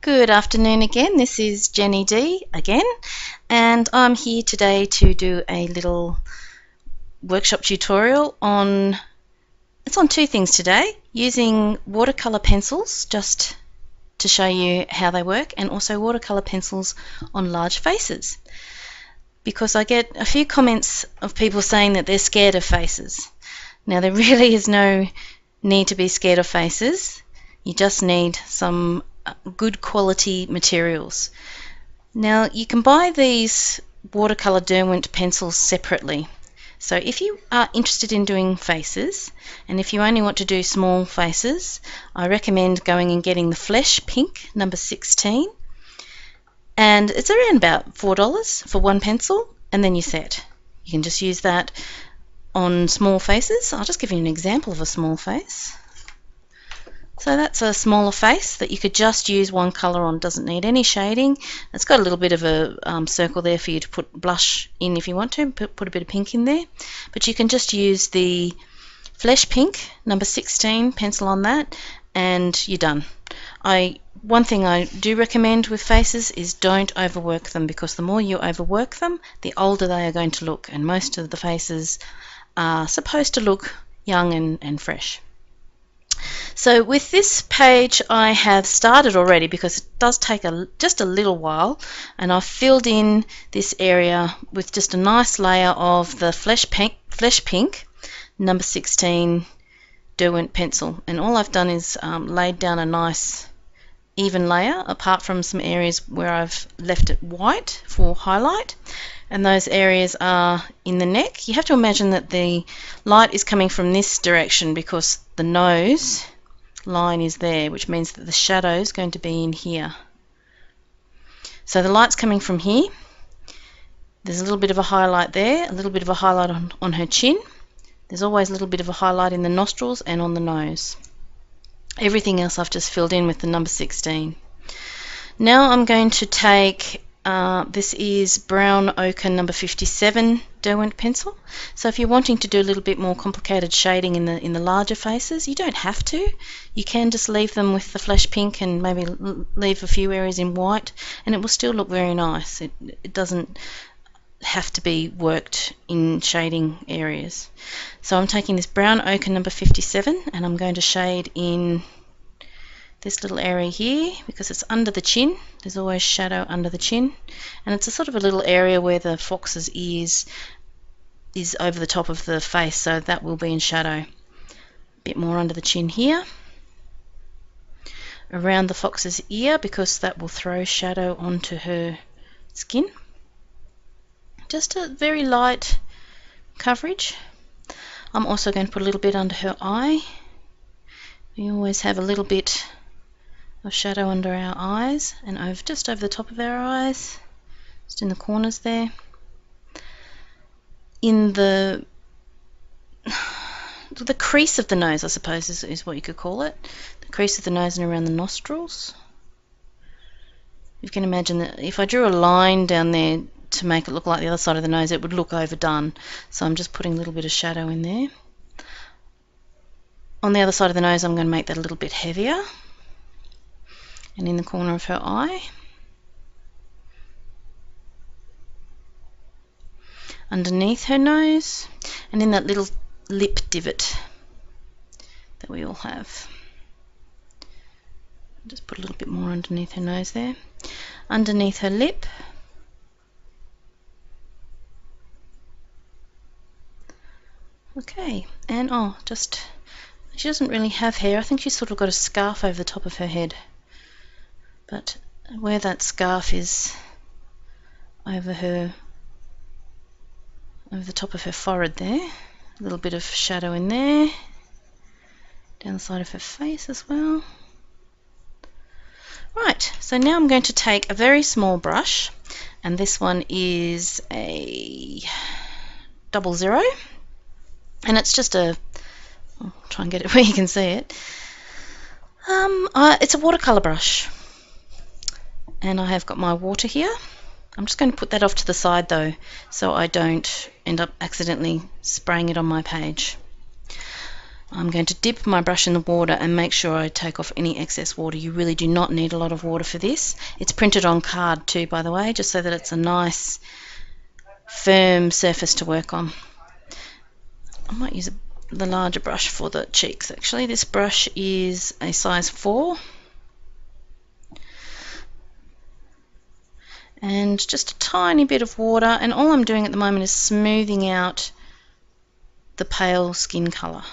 Good afternoon again. This is Jennidee again, and I'm here today to do a little workshop tutorial on two things today, using watercolor pencils just to show you how they work, and also watercolor pencils on large faces, because I get a few comments of people saying that they're scared of faces. Now, there really is no need to be scared of faces. You just need some good quality materials. Now, you can buy these watercolor Derwent pencils separately. So if you are interested in doing faces, and if you only want to do small faces, I recommend going and getting the Flesh Pink number 16, and it's around about $4 for one pencil, and then you're set. You can just use that on small faces. I'll just give you an example of a small face. So that's a smaller face that you could just use one colour on, doesn't need any shading. It's got a little bit of a circle there for you to put blush in if you want to, put a bit of pink in there. But you can just use the Flesh Pink number 16 pencil on that, and you're done. One thing I do recommend with faces is don't overwork them, because the more you overwork them, the older they are going to look, and most of the faces are supposed to look young and fresh. So with this page I have started already, because it does take just a little while, and I've filled in this area with just a nice layer of the Flesh Pink number 16 Derwent pencil, and all I've done is laid down a nice even layer, apart from some areas where I've left it white for highlight, and those areas are in the neck. You have to imagine that the light is coming from this direction because the nose line is there, which means that the shadow is going to be in here. So the light's coming from here. There's a little bit of a highlight there, a little bit of a highlight on her chin. There's always a little bit of a highlight in the nostrils and on the nose. Everything else I've just filled in with the number 16. Now I'm going to take this is brown ochre number 57 Derwent pencil. So if you're wanting to do a little bit more complicated shading in the larger faces, you don't have to. You can just leave them with the Flesh Pink and maybe leave a few areas in white, and it will still look very nice. It doesn't have to be worked in shading areas. So I'm taking this brown ochre number 57, and I'm going to shade in this little area here, because it's under the chin. There's always shadow under the chin, and it's a sort of a little area where the fox's ears is over the top of the face, so that will be in shadow. A bit more under the chin here, around the fox's ear, because that will throw shadow onto her skin. Just a very light coverage. I'm also going to put a little bit under her eye. We always have a little bit of shadow under our eyes, and just over the top of our eyes, just in the corners there. In the crease of the nose, I suppose, is what you could call it. The crease of the nose and around the nostrils. You can imagine that if I drew a line down there to make it look like the other side of the nose, it would look overdone. So I'm just putting a little bit of shadow in there. On the other side of the nose, I'm going to make that a little bit heavier. And in the corner of her eye. Underneath her nose. And in that little lip divot that we all have. Just put a little bit more underneath her nose there. Underneath her lip. Okay, and she doesn't really have hair. I think she's sort of got a scarf over the top of her head. But where that scarf is over the top of her forehead there, a little bit of shadow in there, down the side of her face as well. Right, so now I'm going to take a very small brush, and this one is a 00. And it's just I'll try and get it where you can see it. It's a watercolor brush, and I have got my water here. I'm just going to put that off to the side though, so I don't end up accidentally spraying it on my page. I'm going to dip my brush in the water and make sure I take off any excess water. You really do not need a lot of water for this. It's printed on card too, by the way, just so that it's a nice firm surface to work on. I might use the larger brush for the cheeks actually. This brush is a size 4. And just a tiny bit of water, and all I'm doing at the moment is smoothing out the pale skin colour.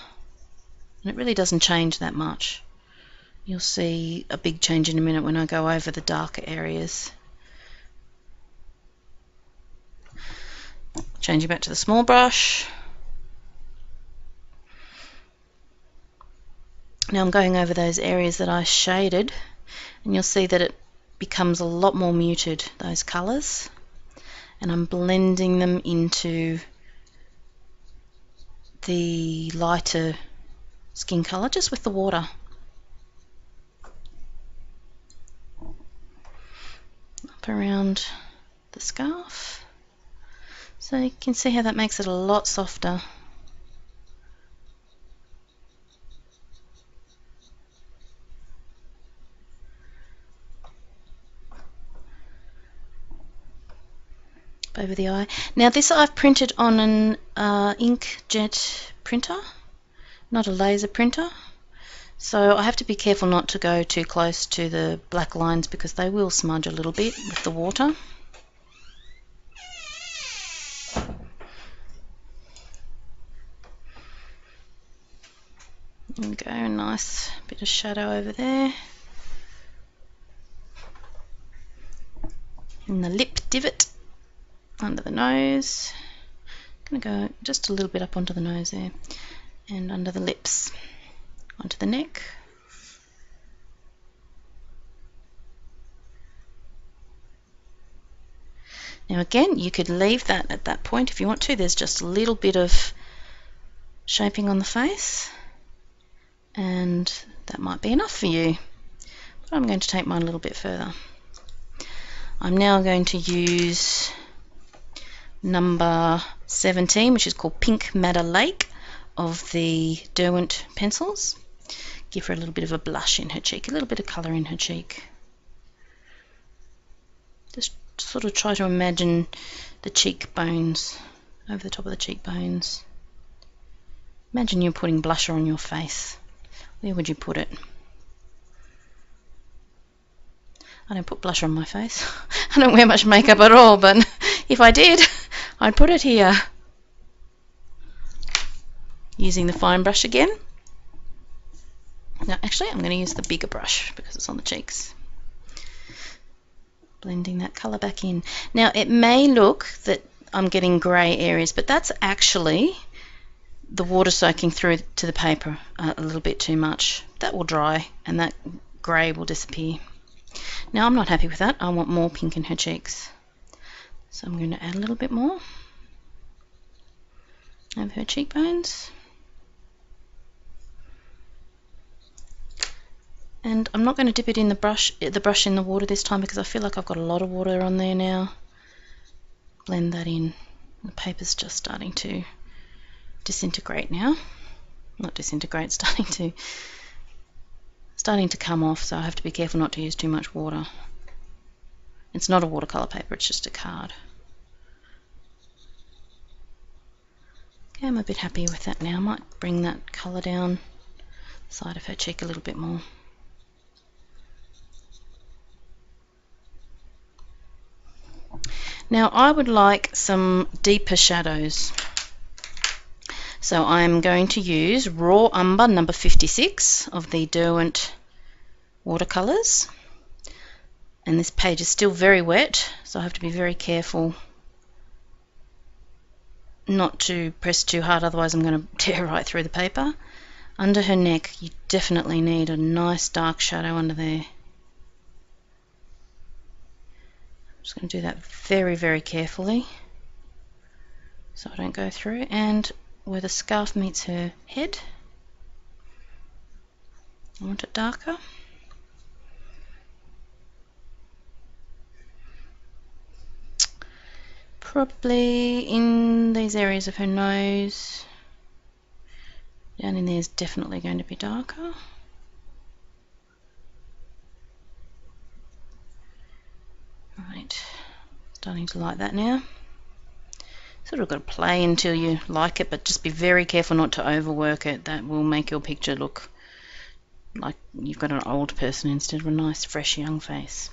And it really doesn't change that much. You'll see a big change in a minute when I go over the darker areas. Changing back to the small brush. Now I'm going over those areas that I shaded, and you'll see that it becomes a lot more muted, those colours, and I'm blending them into the lighter skin colour just with the water. Up around the scarf, so you can see how that makes it a lot softer. Over the eye. Now this I've printed on an inkjet printer, not a laser printer, so I have to be careful not to go too close to the black lines because they will smudge a little bit with the water. There we go, a nice bit of shadow over there. In the lip divot under the nose. I'm going to go just a little bit up onto the nose there, and under the lips, onto the neck. Now again, you could leave that at that point if you want to. There's just a little bit of shaping on the face, and that might be enough for you. But I'm going to take mine a little bit further. I'm now going to use number 17, which is called Pink Madder Lake, of the Derwent pencils. Give her a little bit of a blush in her cheek, a little bit of colour in her cheek. Just sort of try to imagine the cheekbones, over the top of the cheekbones. Imagine you're putting blusher on your face. Where would you put it? I don't put blusher on my face. I don't wear much makeup at all, but if I did, I'd put it here. Using the fine brush again. Now actually I'm going to use the bigger brush because it's on the cheeks. Blending that colour back in. Now it may look that I'm getting grey areas, but that's actually the water soaking through to the paper a little bit too much. That will dry and that grey will disappear. Now I'm not happy with that. I want more pink in her cheeks. So I'm going to add a little bit more over her cheekbones. And I'm not going to dip it in the brush in the water this time because I feel like I've got a lot of water on there now. Blend that in. The paper's just starting to disintegrate now. Not disintegrate, starting to come off, so I have to be careful not to use too much water. It's not a watercolour paper, it's just a card. Okay, I'm a bit happy with that now. I might bring that colour down the side of her cheek a little bit more. Now I would like some deeper shadows. So I'm going to use Raw Umber number 56 of the Derwent watercolours. And this page is still very wet, so I have to be very careful not to press too hard, otherwise I'm going to tear right through the paper. Under her neck, you definitely need a nice dark shadow under there. I'm just going to do that very, very carefully so I don't go through. And where the scarf meets her head, I want it darker. Probably in these areas of her nose, Down in there is definitely going to be darker. Right, starting to like that now. Sort of got to play until you like it, but just be very careful not to overwork it. That will make your picture look like you've got an old person instead of a nice fresh young face.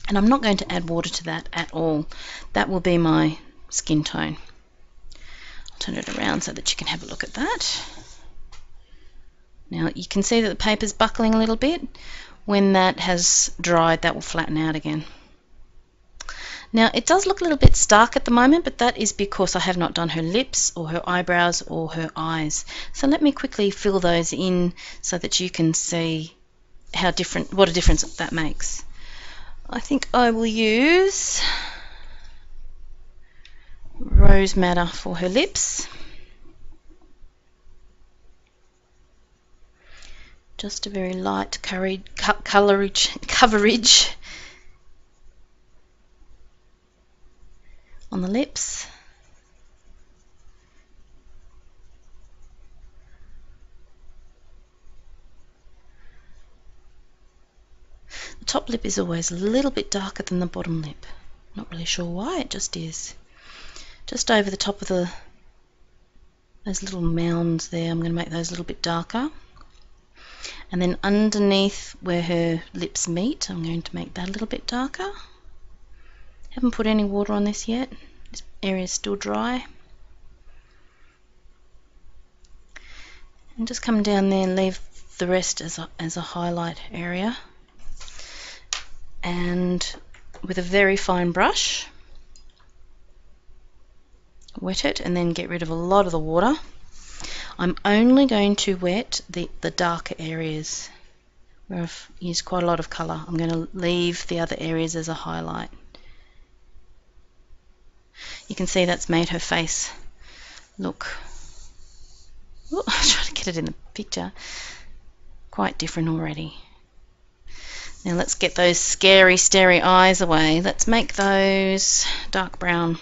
And I'm not going to add water to that at all. That will be my skin tone. I'll turn it around so that you can have a look at that. Now you can see that the paper's buckling a little bit. When that has dried, that will flatten out again. Now it does look a little bit stark at the moment, but that is because I have not done her lips or her eyebrows or her eyes. So let me quickly fill those in so that you can see what a difference that makes. I think I will use Rose Madder for her lips. Just a very light coverage on the lips. The top lip is always a little bit darker than the bottom lip. Not really sure why, it just is. Just over the top of those little mounds there, I'm going to make those a little bit darker. And then underneath where her lips meet, I'm going to make that a little bit darker. Haven't put any water on this yet. This area is still dry. And just come down there and leave the rest as a highlight area. And with a very fine brush, wet it and then get rid of a lot of the water. I'm only going to wet the darker areas where I've used quite a lot of colour. I'm going to leave the other areas as a highlight. You can see that's made her face look, I'm trying to get it in the picture, quite different already. Now let's get those scary, starey eyes away. Let's make those dark brown.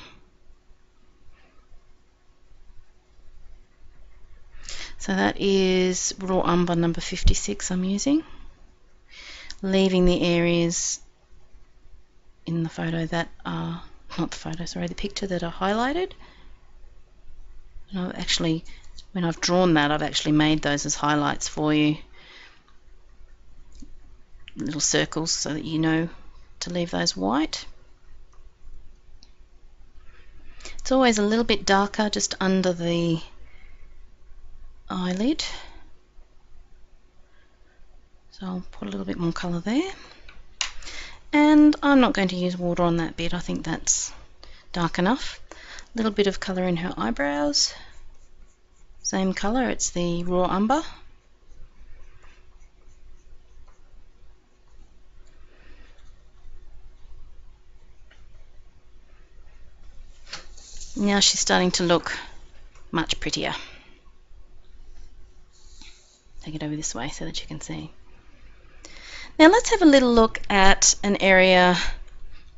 So that is Raw Umber number 56 I'm using. Leaving the areas in the photo that are, not the photo, sorry, the picture that are highlighted. And I've actually, when I've drawn that, I've actually made those as highlights for you. Little circles so that you know to leave those white. It's always a little bit darker just under the eyelid, so I'll put a little bit more colour there, and I'm not going to use water on that bit. I think that's dark enough. A little bit of colour in her eyebrows, same colour, it's the Raw Umber. Now she's starting to look much prettier. Take it over this way so that you can see. Now let's have a little look at an area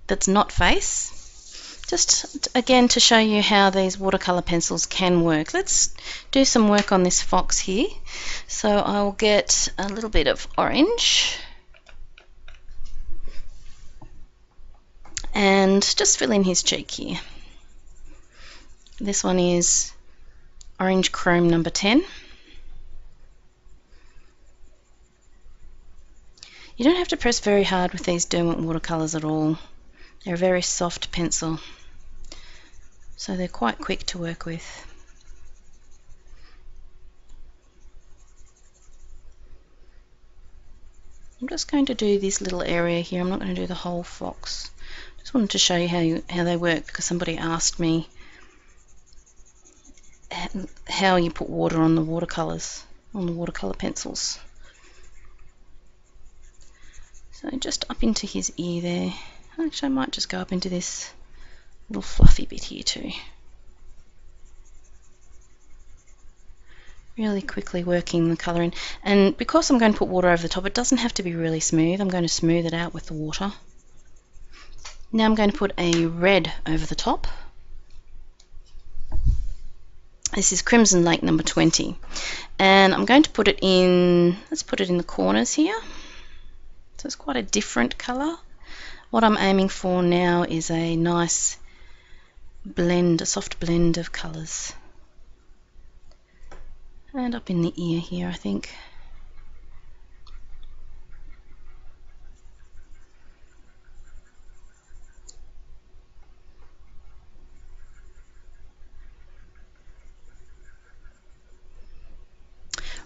that's not face. Just again to show you how these watercolour pencils can work. Let's do some work on this fox here. So I'll get a little bit of orange and just fill in his cheek here. This one is Orange Chrome number 10. You don't have to press very hard with these Derwent watercolours at all. They're a very soft pencil, so they're quite quick to work with. I'm just going to do this little area here. I'm not going to do the whole fox. Just wanted to show you how they work, because somebody asked me how you put water on the watercolours, on the watercolour pencils. So just up into his ear there. Actually, I might just go up into this little fluffy bit here too. Really quickly working the colour in. And because I'm going to put water over the top, it doesn't have to be really smooth. I'm going to smooth it out with the water. Now I'm going to put a red over the top. This is Crimson Lake number 20. And I'm going to put it in, let's put it in the corners here. So it's quite a different colour. What I'm aiming for now is a nice blend, a soft blend of colours. And up in the ear here, I think.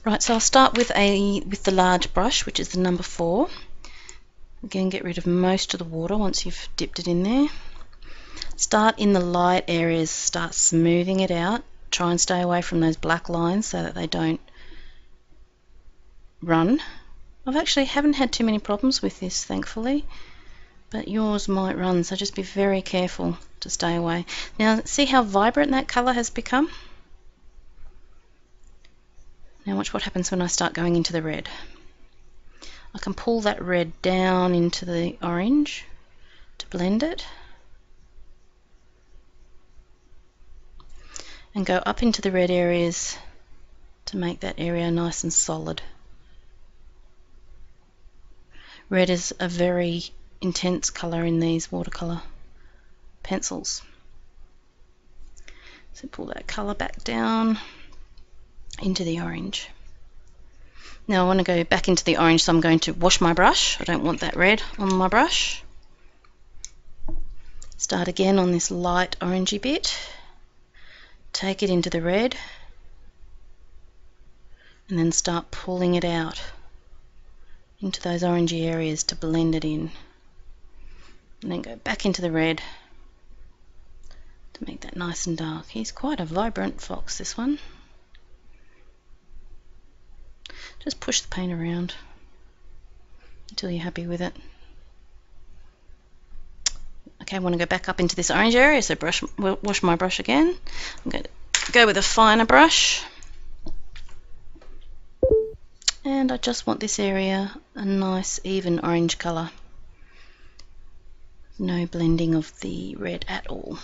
Right, so I'll start with the large brush, which is the number 4. Again, get rid of most of the water once you've dipped it in there. Start in the light areas, start smoothing it out. Try and stay away from those black lines so that they don't run. I've actually haven't had too many problems with this, thankfully, but yours might run, so just be very careful to stay away. Now, see how vibrant that colour has become? Now watch what happens when I start going into the red. I can pull that red down into the orange to blend it, and go up into the red areas to make that area nice and solid. Red is a very intense colour in these watercolour pencils. So pull that colour back down into the orange. Now I want to go back into the orange, so I'm going to wash my brush. I don't want that red on my brush. Start again on this light orangey bit. Take it into the red and then start pulling it out into those orangey areas to blend it in, and then go back into the red to make that nice and dark. He's quite a vibrant fox, this one. Just push the paint around until you're happy with it. Okay, I want to go back up into this orange area, so wash my brush again. I'm going to go with a finer brush, and I just want this area a nice even orange colour. No blending of the red at all.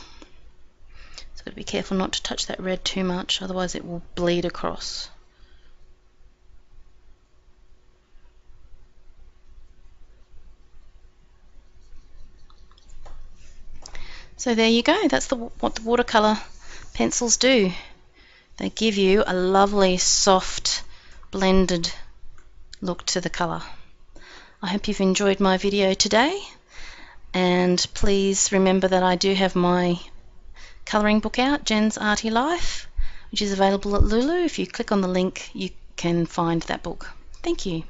So got to be careful not to touch that red too much, otherwise it will bleed across. So there you go, that's what the watercolour pencils do. They give you a lovely, soft, blended look to the colour. I hope you've enjoyed my video today, and please remember that I do have my colouring book out, Jen's Arty Life, which is available at Lulu. If you click on the link, you can find that book. Thank you.